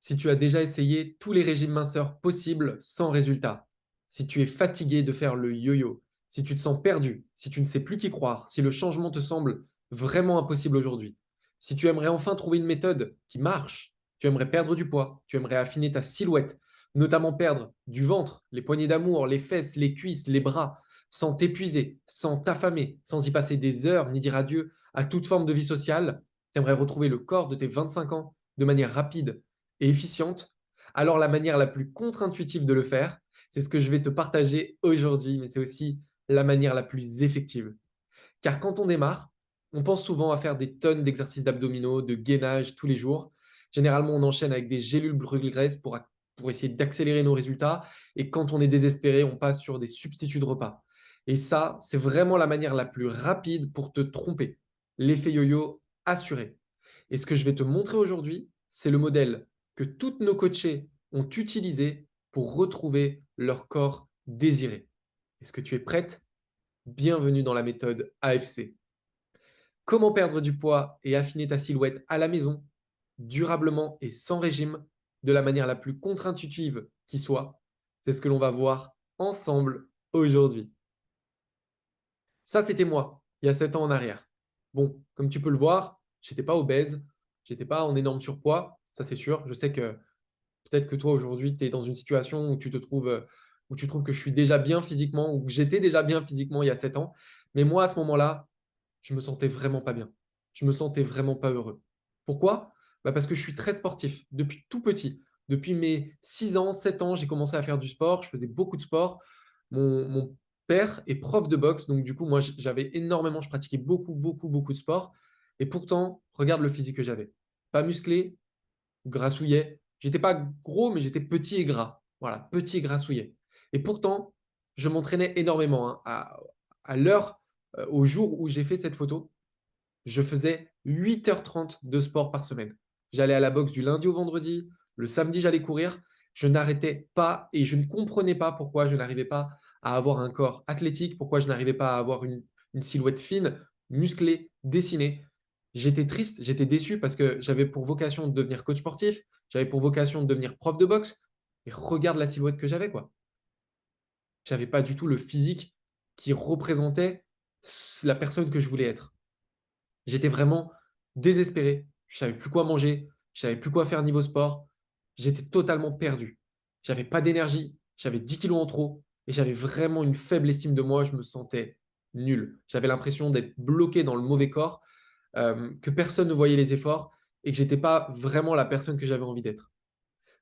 Si tu as déjà essayé tous les régimes minceurs possibles sans résultat, si tu es fatigué de faire le yo-yo, si tu te sens perdu, si tu ne sais plus qui croire, si le changement te semble vraiment impossible aujourd'hui, si tu aimerais enfin trouver une méthode qui marche, tu aimerais perdre du poids, tu aimerais affiner ta silhouette, notamment perdre du ventre, les poignées d'amour, les fesses, les cuisses, les bras, sans t'épuiser, sans t'affamer, sans y passer des heures ni dire adieu à toute forme de vie sociale, tu aimerais retrouver le corps de tes 25 ans de manière rapide et efficiente, alors la manière la plus contre-intuitive de le faire, c'est ce que je vais te partager aujourd'hui, mais c'est aussi la manière la plus effective. Car quand on démarre, on pense souvent à faire des tonnes d'exercices d'abdominaux, de gainage tous les jours. Généralement, on enchaîne avec des gélules brûle-graisse pour essayer d'accélérer nos résultats. Et quand on est désespéré, on passe sur des substituts de repas. Et ça, c'est vraiment la manière la plus rapide pour te tromper. L'effet yo-yo assuré. Et ce que je vais te montrer aujourd'hui, c'est le modèle que toutes nos coachés ont utilisé pour retrouver leur corps désiré. Est-ce que tu es prête? Bienvenue dans la méthode AFC. Comment perdre du poids et affiner ta silhouette à la maison, durablement et sans régime, de la manière la plus contre-intuitive qui soit. C'est ce que l'on va voir ensemble aujourd'hui. Ça, c'était moi, il y a 7 ans en arrière. Bon, comme tu peux le voir, j'étais pas obèse, j'étais pas en énorme surpoids, ça c'est sûr. Je sais que peut-être que toi aujourd'hui, tu es dans une situation où où tu trouves que je suis déjà bien physiquement ou que j'étais déjà bien physiquement il y a 7 ans. Mais moi, à ce moment-là, je me sentais vraiment pas bien. Je me sentais vraiment pas heureux. Pourquoi? Parce que je suis très sportif depuis tout petit. Depuis mes 6 ans, 7 ans, j'ai commencé à faire du sport. Je faisais beaucoup de sport. Mon père est prof de boxe. Donc, du coup, moi, j'avais énormément, je pratiquais beaucoup, beaucoup, beaucoup de sport. Et pourtant, regarde le physique que j'avais. Pas musclé, grassouillet. J'étais pas gros, mais j'étais petit et gras. Voilà, petit et grassouillet. Et pourtant, je m'entraînais énormément, hein. À l'heure, au jour où j'ai fait cette photo, je faisais 8h30 de sport par semaine. J'allais à la boxe du lundi au vendredi. Le samedi, j'allais courir. Je n'arrêtais pas et je ne comprenais pas pourquoi je n'arrivais pas à avoir un corps athlétique, pourquoi je n'arrivais pas à avoir une silhouette fine, musclée, dessinée. J'étais triste, j'étais déçu parce que j'avais pour vocation de devenir coach sportif, j'avais pour vocation de devenir prof de boxe. Et regarde la silhouette que j'avais, quoi. J'avais pas du tout le physique qui représentait la personne que je voulais être. J'étais vraiment désespéré. Je savais plus quoi manger. Je savais plus quoi faire niveau sport. J'étais totalement perdu. J'avais pas d'énergie. J'avais 10 kilos en trop. Et j'avais vraiment une faible estime de moi. Je me sentais nul. J'avais l'impression d'être bloqué dans le mauvais corps, que personne ne voyait les efforts et que j'étais pas vraiment la personne que j'avais envie d'être.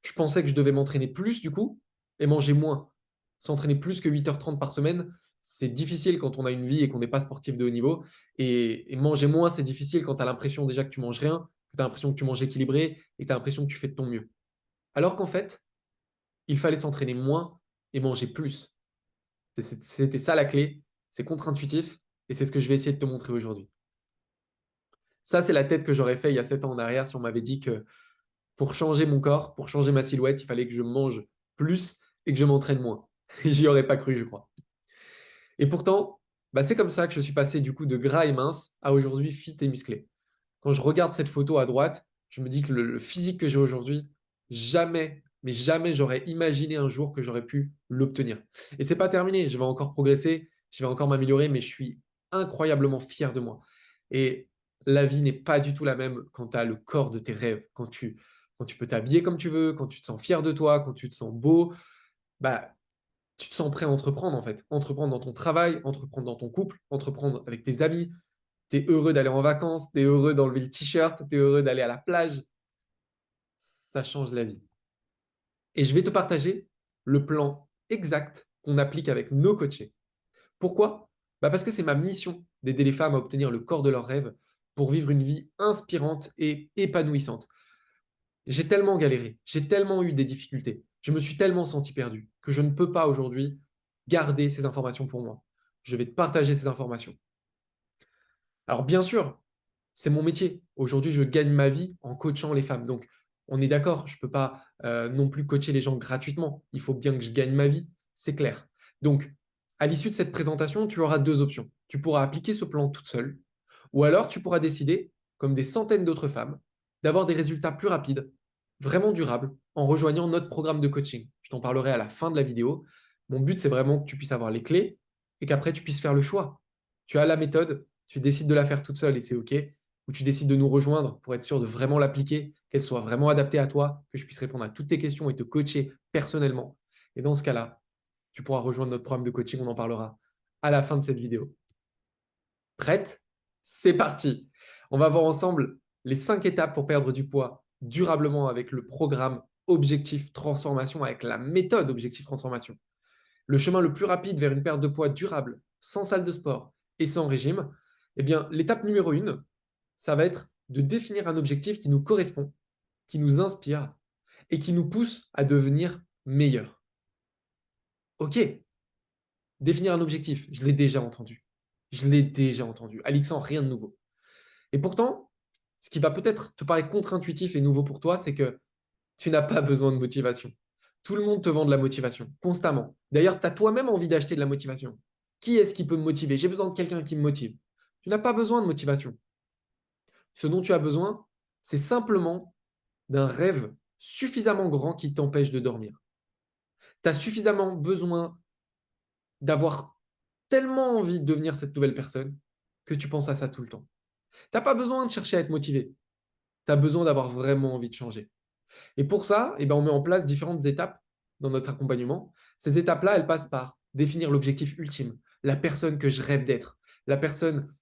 Je pensais que je devais m'entraîner plus du coup et manger moins. S'entraîner plus que 8h30 par semaine, c'est difficile quand on a une vie et qu'on n'est pas sportif de haut niveau. Et manger moins, c'est difficile quand tu as l'impression déjà que tu manges rien, que tu as l'impression que tu manges équilibré et que tu as l'impression que tu fais de ton mieux. Alors qu'en fait, il fallait s'entraîner moins et manger plus. C'était ça la clé. C'est contre-intuitif et c'est ce que je vais essayer de te montrer aujourd'hui. Ça, c'est la tête que j'aurais fait il y a 7 ans en arrière si on m'avait dit que pour changer mon corps, pour changer ma silhouette, il fallait que je mange plus et que je m'entraîne moins. J'y aurais pas cru, je crois. Et pourtant, c'est comme ça que je suis passé du coup de gras et mince à aujourd'hui fit et musclé. Quand je regarde cette photo à droite, je me dis que le physique que j'ai aujourd'hui, jamais, mais jamais j'aurais imaginé un jour que j'aurais pu l'obtenir. Et c'est pas terminé, je vais encore progresser, je vais encore m'améliorer, mais je suis incroyablement fier de moi. Et la vie n'est pas du tout la même quand tu as le corps de tes rêves, quand tu peux t'habiller comme tu veux, quand tu te sens fier de toi, quand tu te sens beau, bah, tu te sens prêt à entreprendre en fait. Entreprendre dans ton travail, entreprendre dans ton couple, entreprendre avec tes amis. Tu es heureux d'aller en vacances, tu es heureux d'enlever le t-shirt, tu es heureux d'aller à la plage. Ça change la vie. Et je vais te partager le plan exact qu'on applique avec nos coachés. Pourquoi? Parce que c'est ma mission d'aider les femmes à obtenir le corps de leurs rêves pour vivre une vie inspirante et épanouissante. J'ai tellement galéré, j'ai tellement eu des difficultés, je me suis tellement senti perdu que je ne peux pas aujourd'hui garder ces informations pour moi. Je vais te partager ces informations. Alors bien sûr, c'est mon métier. Aujourd'hui, je gagne ma vie en coachant les femmes. Donc, on est d'accord, je ne peux pas non plus coacher les gens gratuitement. Il faut bien que je gagne ma vie, c'est clair. Donc, à l'issue de cette présentation, tu auras deux options. Tu pourras appliquer ce plan toute seule, ou alors tu pourras décider, comme des centaines d'autres femmes, d'avoir des résultats plus rapides vraiment durable en rejoignant notre programme de coaching. Je t'en parlerai à la fin de la vidéo. Mon but, c'est vraiment que tu puisses avoir les clés et qu'après, tu puisses faire le choix. Tu as la méthode, tu décides de la faire toute seule et c'est OK, ou tu décides de nous rejoindre pour être sûr de vraiment l'appliquer, qu'elle soit vraiment adaptée à toi, que je puisse répondre à toutes tes questions et te coacher personnellement. Et dans ce cas-là, tu pourras rejoindre notre programme de coaching, on en parlera à la fin de cette vidéo. Prête? C'est parti. On va voir ensemble les 5 étapes pour perdre du poids durablement avec le programme Objectif Transformation, avec la méthode Objectif Transformation. Le chemin le plus rapide vers une perte de poids durable, sans salle de sport et sans régime, eh bien, l'étape numéro 1, ça va être de définir un objectif qui nous correspond, qui nous inspire et qui nous pousse à devenir meilleur. Ok, définir un objectif, je l'ai déjà entendu. Je l'ai déjà entendu. Alexandre, rien de nouveau. Et pourtant, ce qui va peut-être te paraître contre-intuitif et nouveau pour toi, c'est que tu n'as pas besoin de motivation. Tout le monde te vend de la motivation, constamment. D'ailleurs, tu as toi-même envie d'acheter de la motivation. Qui est-ce qui peut me motiver? J'ai besoin de quelqu'un qui me motive. Tu n'as pas besoin de motivation. Ce dont tu as besoin, c'est simplement d'un rêve suffisamment grand qui t'empêche de dormir. Tu as suffisamment besoin d'avoir tellement envie de devenir cette nouvelle personne que tu penses à ça tout le temps. Tu n'as pas besoin de chercher à être motivé. Tu as besoin d'avoir vraiment envie de changer. Et pour ça, eh ben, on met en place différentes étapes dans notre accompagnement. Ces étapes-là, elles passent par définir l'objectif ultime, la personne que je rêve d'être, la personne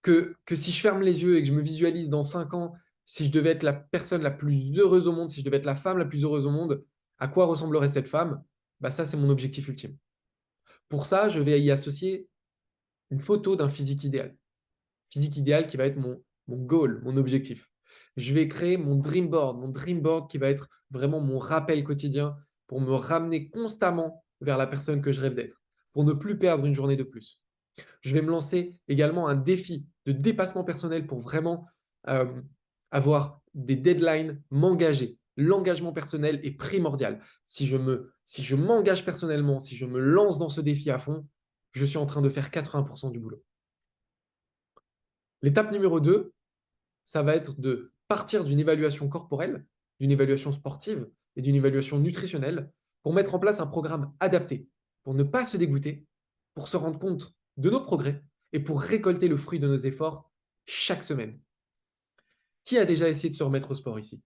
que si je ferme les yeux et que je me visualise dans 5 ans, si je devais être la personne la plus heureuse au monde, si je devais être la femme la plus heureuse au monde, à quoi ressemblerait cette femme? Bah, ça, c'est mon objectif ultime. Pour ça, je vais y associer une photo d'un physique idéal. Physique idéal qui va être mon goal, mon objectif. Je vais créer mon dream board qui va être vraiment mon rappel quotidien pour me ramener constamment vers la personne que je rêve d'être, pour ne plus perdre une journée de plus. Je vais me lancer également un défi de dépassement personnel pour vraiment euh, avoir des deadlines, m'engager. L'engagement personnel est primordial. Si je m'engage personnellement, si je me lance dans ce défi à fond, je suis en train de faire 80% du boulot. L'étape numéro 2, ça va être de partir d'une évaluation corporelle, d'une évaluation sportive et d'une évaluation nutritionnelle pour mettre en place un programme adapté, pour ne pas se dégoûter, pour se rendre compte de nos progrès et pour récolter le fruit de nos efforts chaque semaine. Qui a déjà essayé de se remettre au sport ici?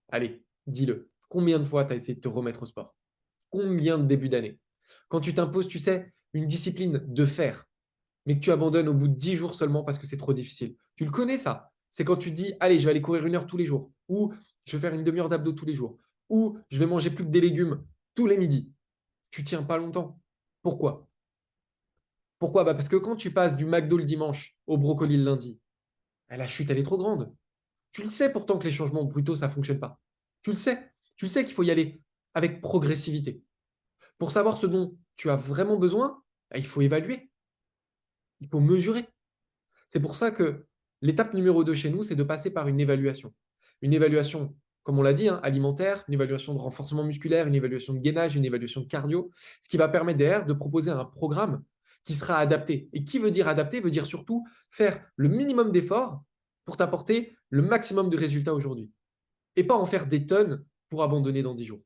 Allez, dis-le. Combien de fois tu as essayé de te remettre au sport? Combien de débuts d'année? Quand tu t'imposes, tu sais, une discipline de faire, mais que tu abandonnes au bout de 10 jours seulement parce que c'est trop difficile. Tu le connais, ça. C'est quand tu te dis, allez, je vais aller courir 1 heure tous les jours, ou je vais faire une demi-heure d'abdos tous les jours, ou je vais manger plus que des légumes tous les midis. Tu tiens pas longtemps. Pourquoi? Pourquoi? Bah parce que quand tu passes du McDo le dimanche au brocoli le lundi, la chute, elle est trop grande. Tu le sais pourtant que les changements brutaux, ça ne fonctionne pas. Tu le sais. Tu le sais qu'il faut y aller avec progressivité. Pour savoir ce dont tu as vraiment besoin, bah, il faut évaluer, il faut mesurer. C'est pour ça que l'étape numéro 2 chez nous, c'est de passer par une évaluation. Une évaluation, comme on l'a dit, hein, alimentaire, une évaluation de renforcement musculaire, une évaluation de gainage, une évaluation de cardio, ce qui va permettre derrière de proposer un programme qui sera adapté. Et qui veut dire adapté, veut dire surtout faire le minimum d'efforts pour t'apporter le maximum de résultats aujourd'hui. Et pas en faire des tonnes pour abandonner dans 10 jours.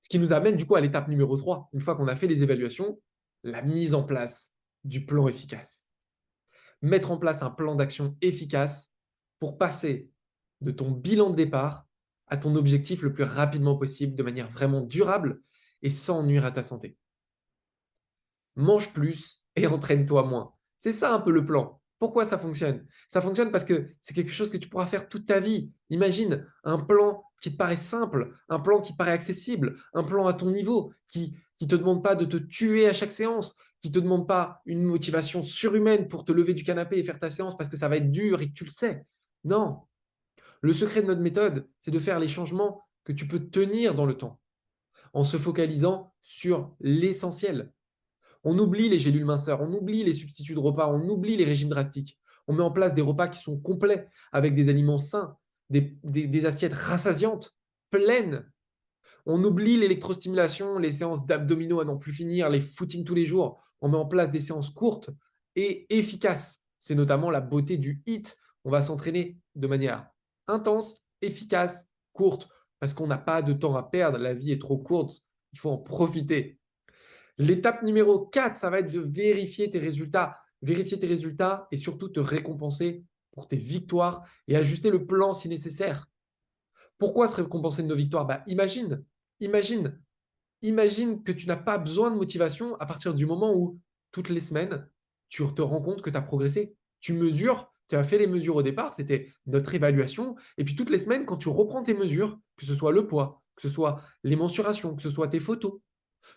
Ce qui nous amène du coup à l'étape numéro 3. Une fois qu'on a fait les évaluations, la mise en place du plan efficace. Mettre en place un plan d'action efficace pour passer de ton bilan de départ à ton objectif le plus rapidement possible, de manière vraiment durable et sans nuire à ta santé. Mange plus et entraîne-toi moins. C'est ça un peu le plan. Pourquoi ça fonctionne? Ça fonctionne parce que c'est quelque chose que tu pourras faire toute ta vie. Imagine un plan qui te paraît simple, un plan qui te paraît accessible, un plan à ton niveau, qui ne te demande pas de te tuer à chaque séance, qui ne te demande pas une motivation surhumaine pour te lever du canapé et faire ta séance parce que ça va être dur et que tu le sais. Non. Le secret de notre méthode, c'est de faire les changements que tu peux tenir dans le temps, en se focalisant sur l'essentiel. On oublie les gélules minceurs, on oublie les substituts de repas, on oublie les régimes drastiques. On met en place des repas qui sont complets, avec des aliments sains, des assiettes rassasiantes, pleines. On oublie l'électrostimulation, les séances d'abdominaux à n'en plus finir, les footings tous les jours. On met en place des séances courtes et efficaces. C'est notamment la beauté du HIIT. On va s'entraîner de manière intense efficace, courte, parce qu'on n'a pas de temps à perdre. La vie est trop courte. Il faut en profiter. L'étape numéro 4, ça va être de vérifier tes résultats. Vérifier tes résultats et surtout te récompenser pour tes victoires et ajuster le plan si nécessaire. Pourquoi se récompenser de nos victoires? Imagine, imagine que tu n'as pas besoin de motivation à partir du moment où, toutes les semaines, tu te rends compte que tu as progressé. Tu mesures, tu as fait les mesures au départ, c'était notre évaluation. Et puis toutes les semaines, quand tu reprends tes mesures, que ce soit le poids, que ce soit les mensurations, que ce soit tes photos,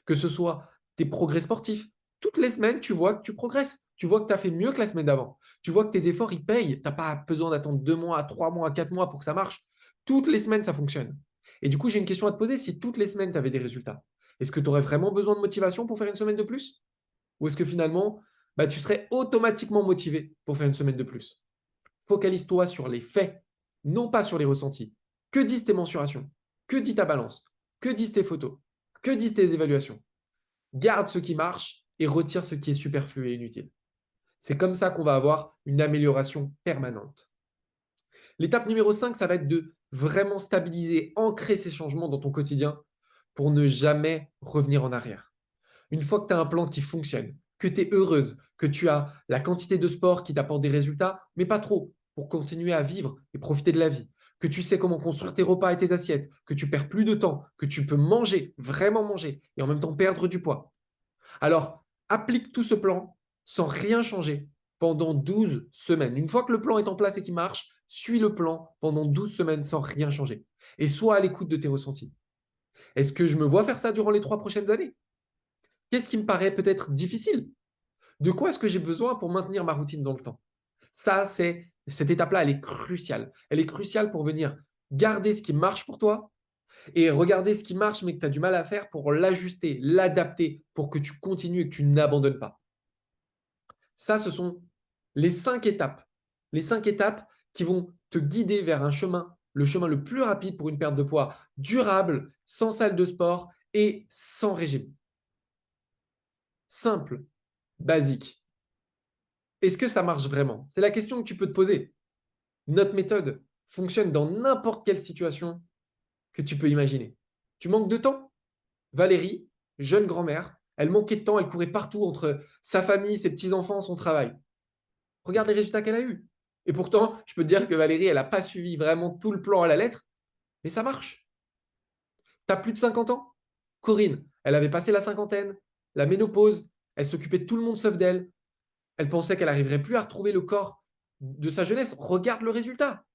que ce soit tes progrès sportifs. Toutes les semaines, tu vois que tu progresses. Tu vois que tu as fait mieux que la semaine d'avant. Tu vois que tes efforts, ils payent. Tu n'as pas besoin d'attendre 2 mois, 3 mois, 4 mois pour que ça marche. Toutes les semaines, ça fonctionne. Et du coup, j'ai une question à te poser. Si toutes les semaines, tu avais des résultats, est-ce que tu aurais vraiment besoin de motivation pour faire une semaine de plus? Ou est-ce que finalement, tu serais automatiquement motivé pour faire une semaine de plus? Focalise-toi sur les faits, non pas sur les ressentis. Que disent tes mensurations? Que dit ta balance? Que disent tes photos? Que disent tes évaluations? Garde ce qui marche et retire ce qui est superflu et inutile. C'est comme ça qu'on va avoir une amélioration permanente. L'étape numéro 5, ça va être de vraiment stabiliser, ancrer ces changements dans ton quotidien pour ne jamais revenir en arrière. Une fois que tu as un plan qui fonctionne, que tu es heureuse, que tu as la quantité de sport qui t'apporte des résultats, mais pas trop, pour continuer à vivre et profiter de la vie, que tu sais comment construire tes repas et tes assiettes, que tu perds plus de temps, que tu peux manger, vraiment manger, et en même temps perdre du poids. Alors, applique tout ce plan sans rien changer pendant 12 semaines. Une fois que le plan est en place et qu'il marche, suis le plan pendant 12 semaines sans rien changer. Et sois à l'écoute de tes ressentis. Est-ce que je me vois faire ça durant les 3 prochaines années? Qu'est-ce qui me paraît peut-être difficile? De quoi est-ce que j'ai besoin pour maintenir ma routine dans le temps? Ça, cette étape-là, elle est cruciale. Elle est cruciale pour venir garder ce qui marche pour toi et regarder ce qui marche mais que tu as du mal à faire pour l'ajuster, l'adapter, pour que tu continues et que tu n'abandonnes pas. Ça, ce sont les 5 étapes. Les 5 étapes qui vont te guider vers un chemin, le chemin le plus rapide pour une perte de poids durable, sans salle de sport et sans régime. Simple, basique. Est-ce que ça marche vraiment? C'est la question que tu peux te poser. Notre méthode fonctionne dans n'importe quelle situation que tu peux imaginer. Tu manques de temps? Valérie, jeune grand-mère, elle manquait de temps, elle courait partout entre sa famille, ses petits-enfants, son travail. Regarde les résultats qu'elle a eus. Et pourtant, je peux te dire que Valérie, elle n'a pas suivi vraiment tout le plan à la lettre, mais ça marche. Tu as plus de 50 ans? Corinne, elle avait passé la cinquantaine, la ménopause, elle s'occupait de tout le monde sauf d'elle. Elle pensait qu'elle n'arriverait plus à retrouver le corps de sa jeunesse. Regarde le résultat.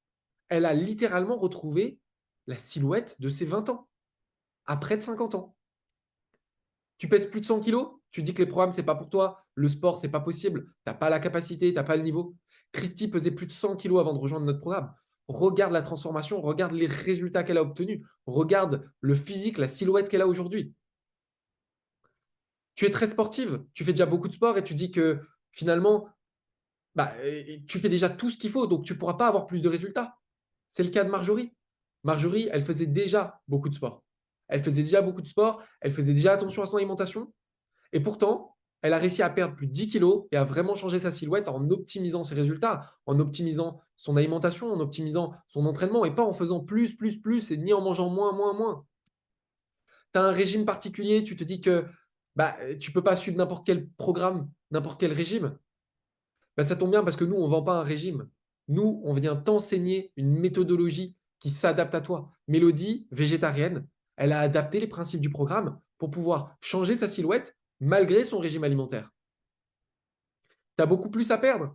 Elle a littéralement retrouvé la silhouette de ses 20 ans, à près de 50 ans. Tu pèses plus de 100 kilos, tu dis que les programmes, c'est pas pour toi, le sport, c'est pas possible, tu n'as pas la capacité, tu n'as pas le niveau. Christy pesait plus de 100 kilos avant de rejoindre notre programme. Regarde la transformation, regarde les résultats qu'elle a obtenus, regarde le physique, la silhouette qu'elle a aujourd'hui. Tu es très sportive, tu fais déjà beaucoup de sport et tu dis que finalement, tu fais déjà tout ce qu'il faut, donc tu ne pourras pas avoir plus de résultats. C'est le cas de Marjorie. Marjorie, elle faisait déjà beaucoup de sport. Elle faisait déjà beaucoup de sport, elle faisait déjà attention à son alimentation. Et pourtant, elle a réussi à perdre plus de 10 kilos et à vraiment changer sa silhouette en optimisant ses résultats, en optimisant son alimentation, en optimisant son entraînement et pas en faisant plus et ni en mangeant moins. Tu as un régime particulier, tu te dis que tu ne peux pas suivre n'importe quel programme, n'importe quel régime. Ça tombe bien parce que nous, on ne vend pas un régime. Nous, on vient t'enseigner une méthodologie qui s'adapte à toi. Mélodie, végétarienne, elle a adapté les principes du programme pour pouvoir changer sa silhouette malgré son régime alimentaire. Tu as beaucoup plus à perdre.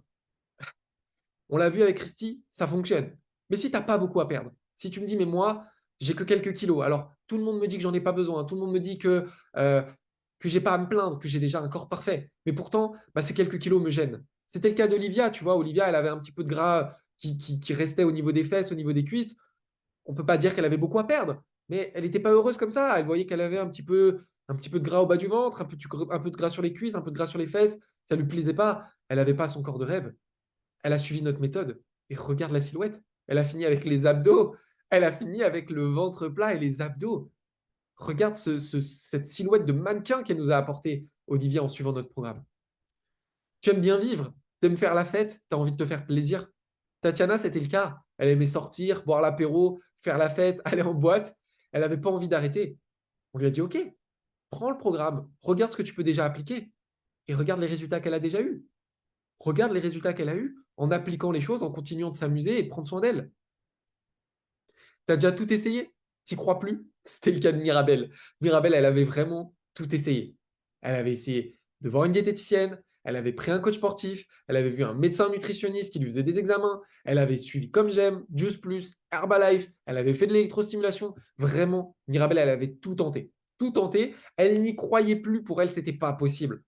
On l'a vu avec Christy, ça fonctionne. Mais si tu n'as pas beaucoup à perdre, si tu me dis, mais moi, j'ai que quelques kilos, alors tout le monde me dit que j'en ai pas besoin, tout le monde me dit que j'ai pas à me plaindre, que j'ai déjà un corps parfait. Mais pourtant, ces quelques kilos me gênent. C'était le cas d'Olivia, tu vois. Olivia, elle avait un petit peu de gras qui restait au niveau des fesses, au niveau des cuisses. On ne peut pas dire qu'elle avait beaucoup à perdre, mais elle n'était pas heureuse comme ça. Elle voyait qu'elle avait un petit peu de gras au bas du ventre, un peu de gras sur les cuisses, un peu de gras sur les fesses. Ça ne lui plaisait pas. Elle n'avait pas son corps de rêve. Elle a suivi notre méthode. Et regarde la silhouette. Elle a fini avec les abdos. Elle a fini avec le ventre plat et les abdos. Regarde cette silhouette de mannequin qu'elle nous a apporté, Olivia, en suivant notre programme. Tu aimes bien vivre, tu aimes faire la fête, tu as envie de te faire plaisir. Tatiana, c'était le cas. Elle aimait sortir, boire l'apéro, faire la fête, aller en boîte. Elle n'avait pas envie d'arrêter. On lui a dit, OK, prends le programme, regarde ce que tu peux déjà appliquer et regarde les résultats qu'elle a déjà eus. Regarde les résultats qu'elle a eus en appliquant les choses, en continuant de s'amuser et de prendre soin d'elle. Tu as déjà tout essayé? Tu crois plus? C'était le cas de Mirabelle. Mirabelle, elle avait vraiment tout essayé. Elle avait essayé de voir une diététicienne, elle avait pris un coach sportif, elle avait vu un médecin nutritionniste qui lui faisait des examens, elle avait suivi Comme J'aime, Juice Plus, Herbalife, elle avait fait de l'électrostimulation. Vraiment, Mirabelle, elle avait tout tenté. Tout tenté. Elle n'y croyait plus. Pour elle, c'était pas possible.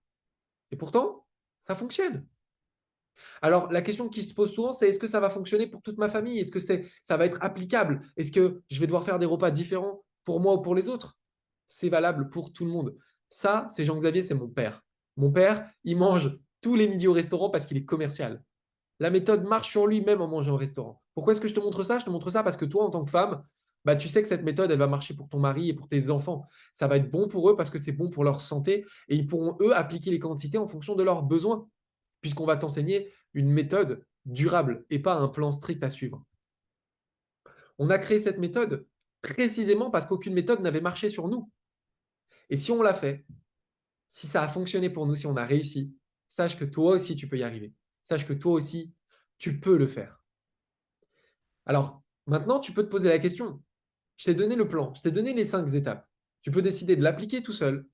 Et pourtant, ça fonctionne. Alors, la question qui se pose souvent, c'est est-ce que ça va fonctionner pour toute ma famille? Est-ce que ça va être applicable? Est-ce que je vais devoir faire des repas différents pour moi ou pour les autres? C'est valable pour tout le monde. Ça, c'est Jean-Xavier, c'est mon père. Mon père, il mange tous les midis au restaurant parce qu'il est commercial. La méthode marche sur lui même en mangeant au restaurant. Pourquoi est-ce que je te montre ça? Je te montre ça parce que toi, en tant que femme, bah, tu sais que cette méthode, elle va marcher pour ton mari et pour tes enfants. Ça va être bon pour eux parce que c'est bon pour leur santé et ils pourront, eux, appliquer les quantités en fonction de leurs besoins puisqu'on va t'enseigner une méthode durable et pas un plan strict à suivre. On a créé cette méthode précisément parce qu'aucune méthode n'avait marché sur nous. Et si on l'a fait, si ça a fonctionné pour nous, si on a réussi, sache que toi aussi, tu peux y arriver. Sache que toi aussi, tu peux le faire. Alors, maintenant, tu peux te poser la question. Je t'ai donné le plan, je t'ai donné les 5 étapes. Tu peux décider de l'appliquer tout seul.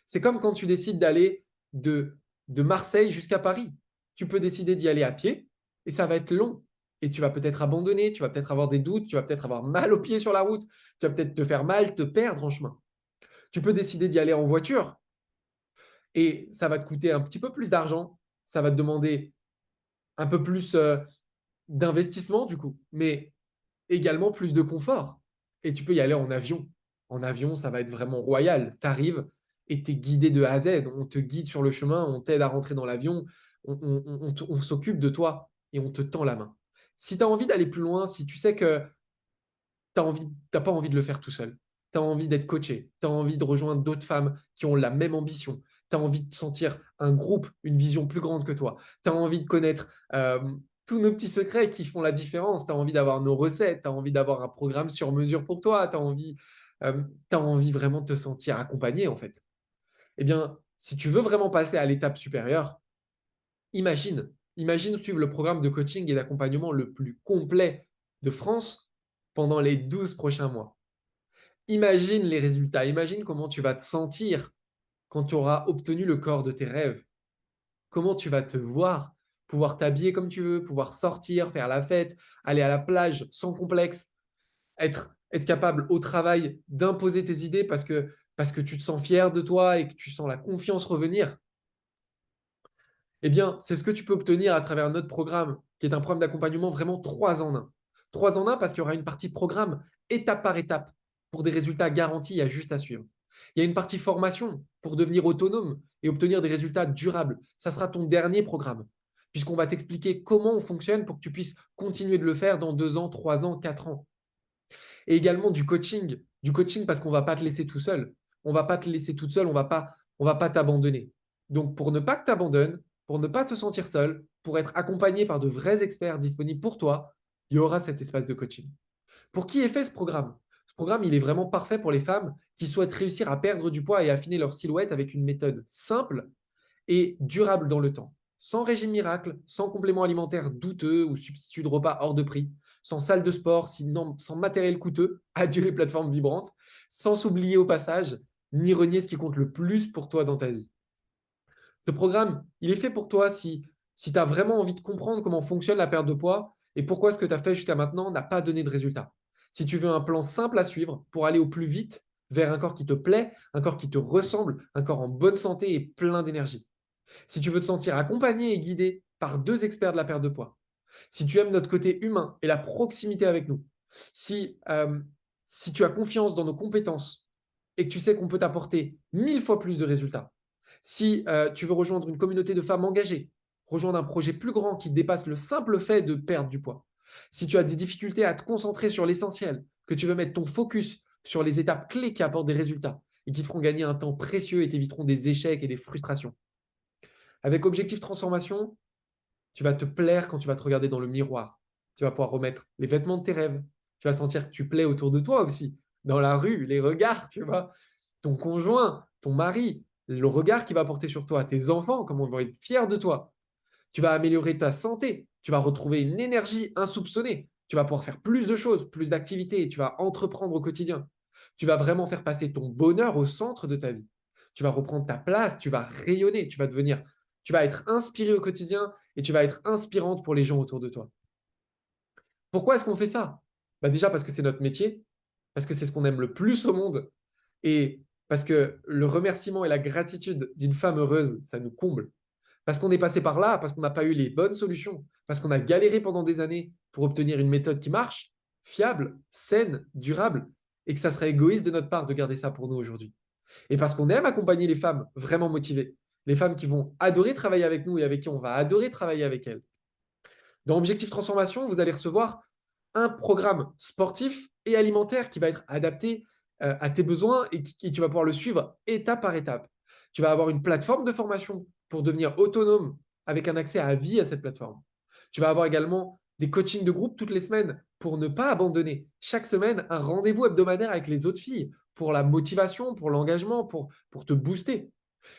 C'est comme quand tu décides d'aller de Marseille jusqu'à Paris. Tu peux décider d'y aller à pied et ça va être long. Et tu vas peut-être abandonner, tu vas peut-être avoir des doutes, tu vas peut-être avoir mal aux pieds sur la route, tu vas peut-être te faire mal, te perdre en chemin. Tu peux décider d'y aller en voiture et ça va te coûter un petit peu plus d'argent, ça va te demander un peu plus d'investissement du coup, mais également plus de confort. Et tu peux y aller en avion. En avion, ça va être vraiment royal. Tu arrives et tu es guidé de A à Z. On te guide sur le chemin, on t'aide à rentrer dans l'avion, on s'occupe de toi et on te tend la main. Si tu as envie d'aller plus loin, si tu sais que tu n'as pas envie de le faire tout seul, tu as envie d'être coaché, tu as envie de rejoindre d'autres femmes qui ont la même ambition, tu as envie de sentir un groupe, une vision plus grande que toi, tu as envie de connaître tous nos petits secrets qui font la différence, tu as envie d'avoir nos recettes, tu as envie d'avoir un programme sur mesure pour toi, t'as envie vraiment de te sentir accompagné en fait. Eh bien, si tu veux vraiment passer à l'étape supérieure, imagine suivre le programme de coaching et d'accompagnement le plus complet de France pendant les 12 prochains mois. Imagine les résultats, imagine comment tu vas te sentir quand tu auras obtenu le corps de tes rêves, comment tu vas te voir, pouvoir t'habiller comme tu veux, pouvoir sortir, faire la fête, aller à la plage sans complexe, être capable au travail d'imposer tes idées parce que tu te sens fier de toi et que tu sens la confiance revenir. Eh bien, c'est ce que tu peux obtenir à travers notre programme, qui est un programme d'accompagnement vraiment 3 en 1. 3 en 1 parce qu'il y aura une partie programme étape par étape pour des résultats garantis, il y a juste à suivre. Il y a une partie formation pour devenir autonome et obtenir des résultats durables. Ça sera ton dernier programme, puisqu'on va t'expliquer comment on fonctionne pour que tu puisses continuer de le faire dans 2 ans, 3 ans, 4 ans. Et également du coaching parce qu'on ne va pas te laisser tout seul. On ne va pas te laisser toute seule, on va pas t'abandonner. Donc, pour ne pas que tu abandonnes, pour ne pas te sentir seul, pour être accompagné par de vrais experts disponibles pour toi, il y aura cet espace de coaching. Pour qui est fait ce programme? Ce programme, il est vraiment parfait pour les femmes qui souhaitent réussir à perdre du poids et affiner leur silhouette avec une méthode simple et durable dans le temps. Sans régime miracle, sans complément alimentaire douteux ou substitut de repas hors de prix, sans salle de sport, sans matériel coûteux, adieu les plateformes vibrantes, sans s'oublier au passage, ni renier ce qui compte le plus pour toi dans ta vie. Ce programme, il est fait pour toi si tu as vraiment envie de comprendre comment fonctionne la perte de poids et pourquoi ce que tu as fait jusqu'à maintenant n'a pas donné de résultat. Si tu veux un plan simple à suivre pour aller au plus vite vers un corps qui te plaît, un corps qui te ressemble, un corps en bonne santé et plein d'énergie. Si tu veux te sentir accompagné et guidé par 2 experts de la perte de poids, si tu aimes notre côté humain et la proximité avec nous, si tu as confiance dans nos compétences et que tu sais qu'on peut t'apporter 1000 fois plus de résultats, si tu veux rejoindre une communauté de femmes engagées, rejoindre un projet plus grand qui dépasse le simple fait de perdre du poids, si tu as des difficultés à te concentrer sur l'essentiel, que tu veux mettre ton focus sur les étapes clés qui apportent des résultats et qui te feront gagner un temps précieux et t'éviteront des échecs et des frustrations. Avec Objectif Transformation, tu vas te plaire quand tu vas te regarder dans le miroir. Tu vas pouvoir remettre les vêtements de tes rêves. Tu vas sentir que tu plais autour de toi aussi, dans la rue, les regards, tu vois. Ton conjoint, ton mari, le regard qu'il va porter sur toi, tes enfants, comment ils vont être fiers de toi. Tu vas améliorer ta santé. Tu vas retrouver une énergie insoupçonnée. Tu vas pouvoir faire plus de choses, plus d'activités. Tu vas entreprendre au quotidien. Tu vas vraiment faire passer ton bonheur au centre de ta vie. Tu vas reprendre ta place, tu vas rayonner, tu vas être inspiré au quotidien et tu vas être inspirante pour les gens autour de toi. Pourquoi est-ce qu'on fait ça? Bah déjà parce que c'est notre métier, parce que c'est ce qu'on aime le plus au monde et parce que le remerciement et la gratitude d'une femme heureuse, ça nous comble. Parce qu'on est passé par là, parce qu'on n'a pas eu les bonnes solutions, parce qu'on a galéré pendant des années pour obtenir une méthode qui marche, fiable, saine, durable, et que ça serait égoïste de notre part de garder ça pour nous aujourd'hui. Et parce qu'on aime accompagner les femmes vraiment motivées, les femmes qui vont adorer travailler avec nous et avec qui on va adorer travailler avec elles. Dans Objectif Transformation, vous allez recevoir un programme sportif et alimentaire qui va être adapté à tes besoins et tu vas pouvoir le suivre étape par étape. Tu vas avoir une plateforme de formation pour devenir autonome avec un accès à vie à cette plateforme. Tu vas avoir également des coachings de groupe toutes les semaines pour ne pas abandonner. Chaque semaine, un rendez-vous hebdomadaire avec les autres filles pour la motivation, pour l'engagement, pour te booster.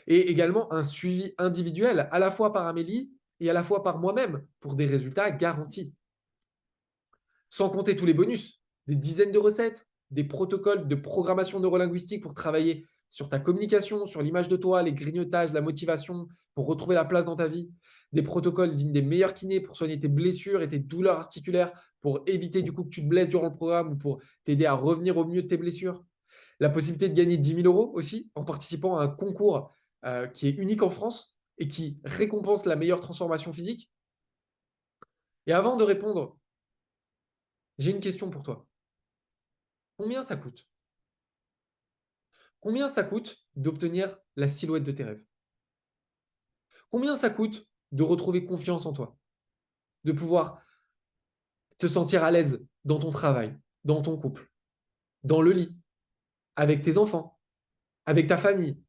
Et également un suivi individuel à la fois par Amélie et à la fois par moi-même pour des résultats garantis. Sans compter tous les bonus, des dizaines de recettes, des protocoles de programmation neurolinguistique pour travailler sur ta communication, sur l'image de toi, les grignotages, la motivation, pour retrouver la place dans ta vie, des protocoles dignes des meilleurs kinés pour soigner tes blessures et tes douleurs articulaires, pour éviter du coup que tu te blesses durant le programme ou pour t'aider à revenir au mieux de tes blessures. La possibilité de gagner 10 000 euros aussi en participant à un concours qui est unique en France et qui récompense la meilleure transformation physique. Et avant de répondre, j'ai une question pour toi. Combien ça coûte? Combien ça coûte d'obtenir la silhouette de tes rêves? Combien ça coûte de retrouver confiance en toi? De pouvoir te sentir à l'aise dans ton travail, dans ton couple, dans le lit, avec tes enfants, avec ta famille?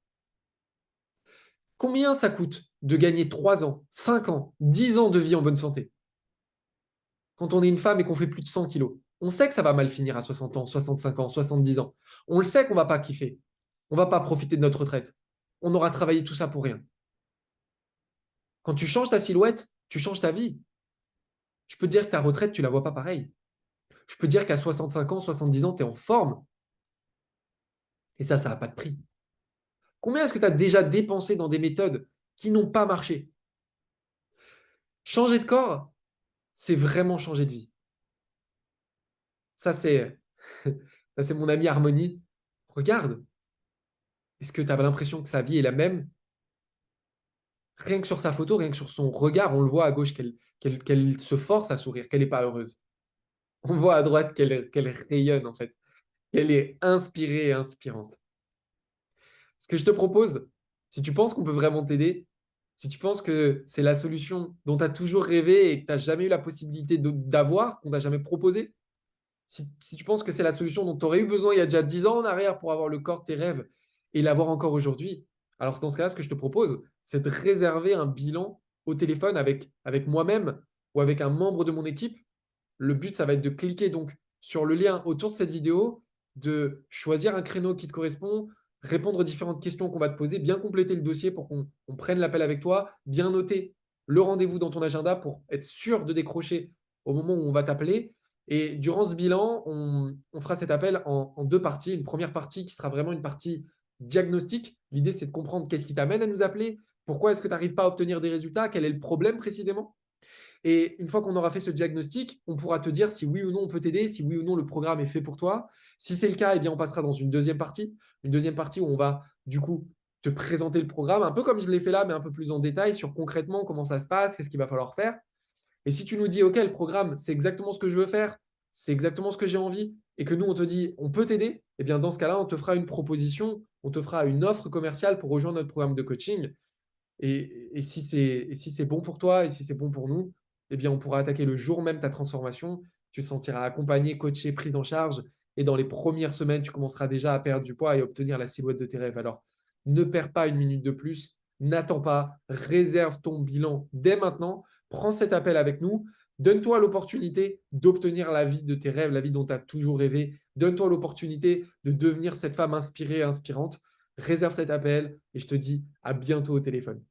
Combien ça coûte de gagner 3 ans, 5 ans, 10 ans de vie en bonne santé? Quand on est une femme et qu'on fait plus de 100 kilos, on sait que ça va mal finir à 60 ans, 65 ans, 70 ans. On le sait qu'on ne va pas kiffer. On ne va pas profiter de notre retraite. On aura travaillé tout ça pour rien. Quand tu changes ta silhouette, tu changes ta vie. Je peux te dire que ta retraite, tu ne la vois pas pareil. Je peux te dire qu'à 65 ans, 70 ans, tu es en forme. Et ça n'a pas de prix. Combien est-ce que tu as déjà dépensé dans des méthodes qui n'ont pas marché? Changer de corps, c'est vraiment changer de vie. Ça, c'est ça, c'est mon amie Harmonie. Regarde, est-ce que tu as l'impression que sa vie est la même? Rien que sur sa photo, rien que sur son regard, on le voit à gauche qu'elle se force à sourire, qu'elle n'est pas heureuse. On voit à droite qu'elle rayonne, en fait. Qu'elle est inspirée et inspirante. Ce que je te propose, si tu penses qu'on peut vraiment t'aider, si tu penses que c'est la solution dont tu as toujours rêvé et que tu n'as jamais eu la possibilité d'avoir, qu'on t'a jamais proposé, si tu penses que c'est la solution dont tu aurais eu besoin il y a déjà 10 ans en arrière pour avoir le corps de tes rêves et l'avoir encore aujourd'hui, alors dans ce cas-là, ce que je te propose, c'est de réserver un bilan au téléphone avec moi-même ou avec un membre de mon équipe. Le but, ça va être de cliquer donc sur le lien autour de cette vidéo, de choisir un créneau qui te correspond, répondre aux différentes questions qu'on va te poser, bien compléter le dossier pour qu'on prenne l'appel avec toi, bien noter le rendez-vous dans ton agenda pour être sûr de décrocher au moment où on va t'appeler. Et durant ce bilan, on fera cet appel en 2 parties. Une première partie qui sera vraiment une partie diagnostic. L'idée, c'est de comprendre qu'est-ce qui t'amène à nous appeler, pourquoi est-ce que tu n'arrives pas à obtenir des résultats, quel est le problème précisément. Et une fois qu'on aura fait ce diagnostic, on pourra te dire si oui ou non on peut t'aider, si oui ou non le programme est fait pour toi. Si c'est le cas, eh bien, on passera dans une deuxième partie où on va du coup te présenter le programme, un peu comme je l'ai fait là, mais un peu plus en détail sur concrètement comment ça se passe, qu'est-ce qu'il va falloir faire. Et si tu nous dis, OK, le programme, c'est exactement ce que je veux faire, c'est exactement ce que j'ai envie, et que nous, on te dit, on peut t'aider, eh bien, dans ce cas-là, on te fera une proposition, on te fera une offre commerciale pour rejoindre notre programme de coaching. Et si c'est bon pour toi et si c'est bon pour nous, eh bien, on pourra attaquer le jour même ta transformation. Tu te sentiras accompagné, coaché, pris en charge. Et dans les premières semaines, tu commenceras déjà à perdre du poids et obtenir la silhouette de tes rêves. Alors, ne perds pas une minute de plus. N'attends pas. Réserve ton bilan dès maintenant. Prends cet appel avec nous. Donne-toi l'opportunité d'obtenir la vie de tes rêves, la vie dont tu as toujours rêvé. Donne-toi l'opportunité de devenir cette femme inspirée et inspirante. Réserve cet appel et je te dis à bientôt au téléphone.